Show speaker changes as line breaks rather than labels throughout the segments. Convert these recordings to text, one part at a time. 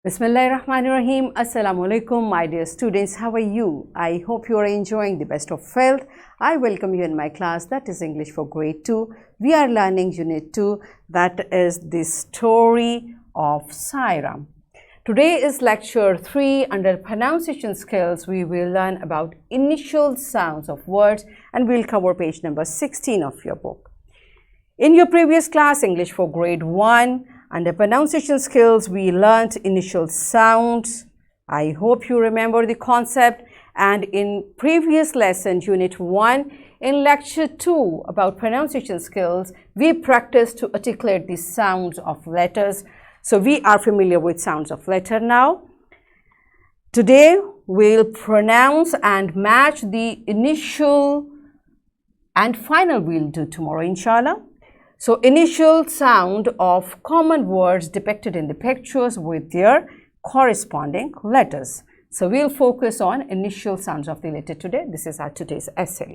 Bismillahirrahmanirrahim. Assalamu alaikum, my dear students. How are you? I hope you are enjoying the best of health. I welcome you in my class, that is English for grade 2. We are learning unit 2, that is the story of Saira. Today is lecture 3. Under pronunciation skills, we will learn about initial sounds of words and we'll cover page number 16 of your book. In your previous class, English for grade 1, under pronunciation skills, we learnt initial sounds. I hope you remember the concept. And in previous lesson, unit 1, in lecture 2 about pronunciation skills, we practiced to articulate the sounds of letters. So we are familiar with sounds of letter now. Today, we'll pronounce and match the initial and final we'll do tomorrow, inshallah. So initial sound of common words depicted in the pictures with their corresponding letters. So we'll focus on initial sounds of the letter today. This is our today's essay.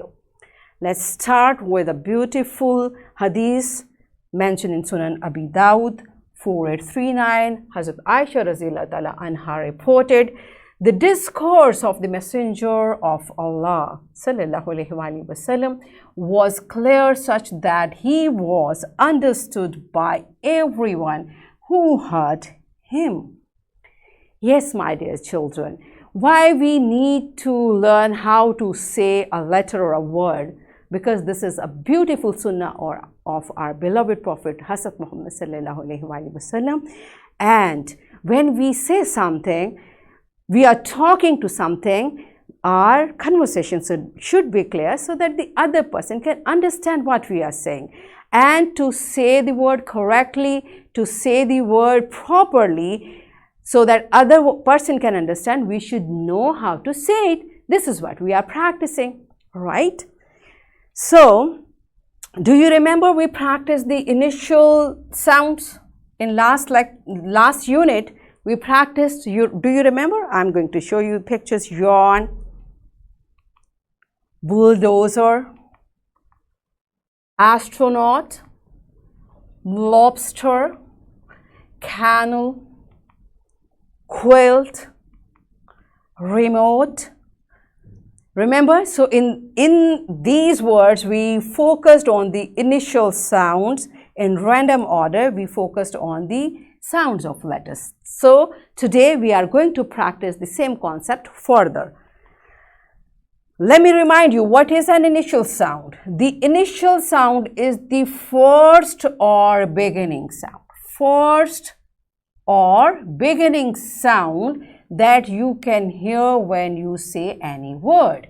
Let's start with a beautiful hadith mentioned in Sunan Abi Dawud 4839. Hazrat Aisha Raziyallahu Ta'ala Anha reported, the discourse of the Messenger of Allah Sallallahu Alaihi Wasallam was clear such that he was understood by everyone who heard him. Yes, my dear children, why we need to learn how to say a letter or a word? Because this is a beautiful sunnah of our beloved Prophet Hazrat Muhammad Sallallahu Alaihi Wasallam. And when we say something, we are talking to something, our conversation should be clear so that the other person can understand what we are saying. And to say the word correctly, to say the word properly, so that other person can understand, we should know how to say it. This is what we are practicing, right? So, do you remember we practiced the initial sounds in last unit? We practiced, do you remember? I'm going to show you pictures. Yawn, bulldozer, astronaut, lobster, canal, quilt, remote. Remember? So in these words, we focused on the initial sounds. In random order, we focused on the sounds of letters. So today we are going to practice the same concept further. Let me remind you, what is an initial sound? The initial sound is the first or beginning sound. First or beginning sound that you can hear when you say any word,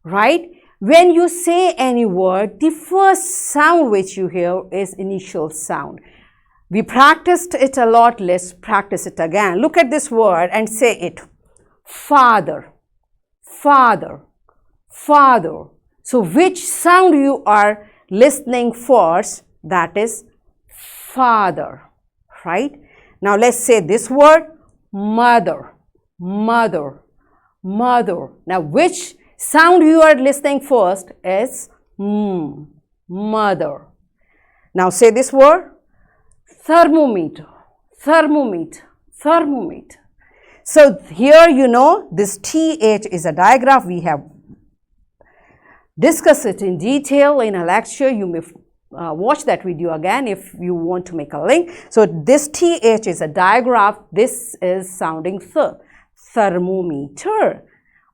right? When you say any word, the first sound which you hear is initial sound. We practiced it a lot. Let's practice it again. Look at this word and say it. Father, father, father. So which sound you are listening first? That is father, right? Now let's say this word, mother, mother, mother. Now which sound you are listening first is mother. Now say this word, thermometer, thermometer, thermometer. So here you know this TH is a digraph. We have discussed it in detail in a lecture. You may watch that video again if you want to make a link. So this TH is a digraph. This is sounding thermometer,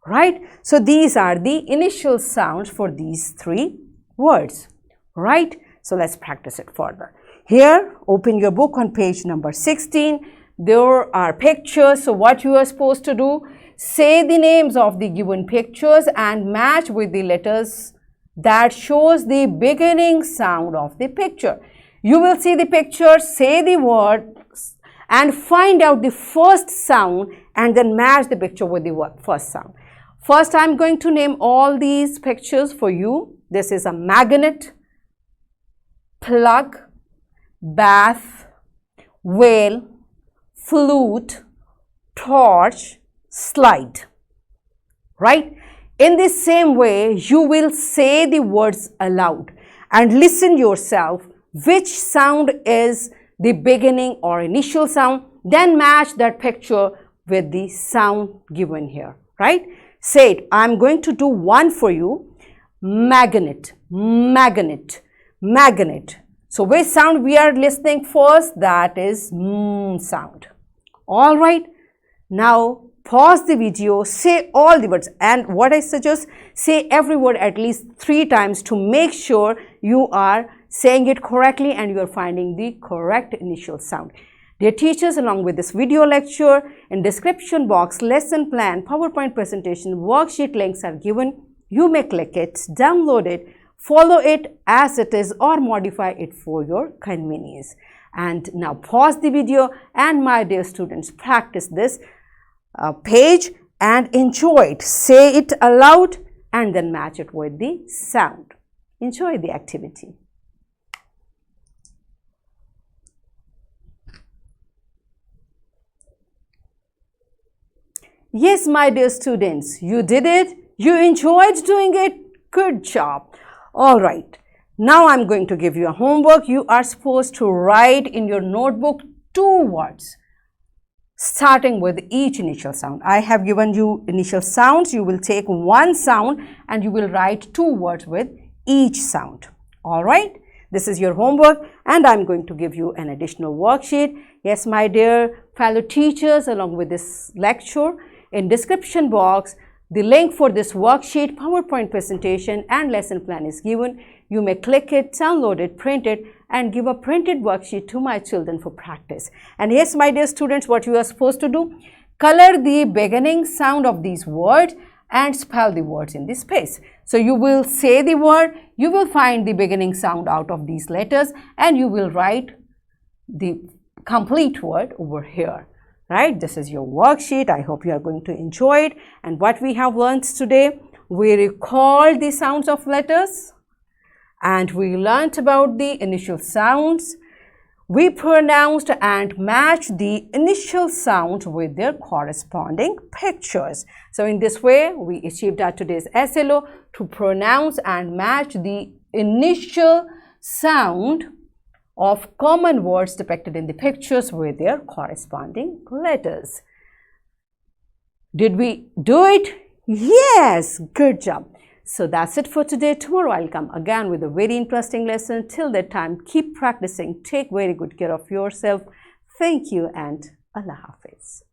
right? So these are the initial sounds for these three words, right? So let's practice it further. Here, open your book on page number 16. There are pictures. So what you are supposed to do, say the names of the given pictures and match with the letters that shows the beginning sound of the picture. You will see the picture, say the word and find out the first sound and then match the picture with the first sound. First, I'm going to name all these pictures for you. This is a magnet, plug, bath, whale, flute, torch, slide, right? In the same way, you will say the words aloud and listen yourself which sound is the beginning or initial sound. then match that picture with the sound given here, right? Say it. I'm going to do one for you. Magnet, magnet, magnet. So which sound we are listening first? That is sound. All right. Now pause the video, say all the words, and what I suggest, say every word at least 3 times to make sure you are saying it correctly and you are finding the correct initial sound. Dear teachers, along with this video lecture, in description box, lesson plan, PowerPoint presentation, worksheet links are given. You may click it, download it, follow it as it is or modify it for your convenience. And now pause the video and my dear students, practice this page and enjoy it. Say it aloud and then match it with the sound. Enjoy the activity. Yes, my dear students, you did it. You enjoyed doing it. Good job. All right. Now I'm going to give you a homework. You are supposed to write in your notebook 2 words, starting with each initial sound. I have given you initial sounds. You will take one sound and you will write 2 words with each sound. All right. This is your homework and I'm going to give you an additional worksheet. Yes, my dear fellow teachers, along with this lecture, in description box, the link for this worksheet, PowerPoint presentation and lesson plan is given. You may click it, download it, print it and give a printed worksheet to my children for practice. And yes, my dear students, what you are supposed to do, color the beginning sound of these words and spell the words in this space. So you will say the word, you will find the beginning sound out of these letters and you will write the complete word over here. Right, this is your worksheet. I hope you are going to enjoy it. And what we have learned today, we recalled the sounds of letters and we learnt about the initial sounds. We pronounced and matched the initial sounds with their corresponding pictures. So in this way, we achieved our today's SLO to pronounce and match the initial sound of common words depicted in the pictures with their corresponding letters. Did we do it? Yes, good job. So that's it for today. Tomorrow I'll come again with a very interesting lesson. Till that time, keep practicing. Take very good care of yourself. Thank you and Allah Hafiz.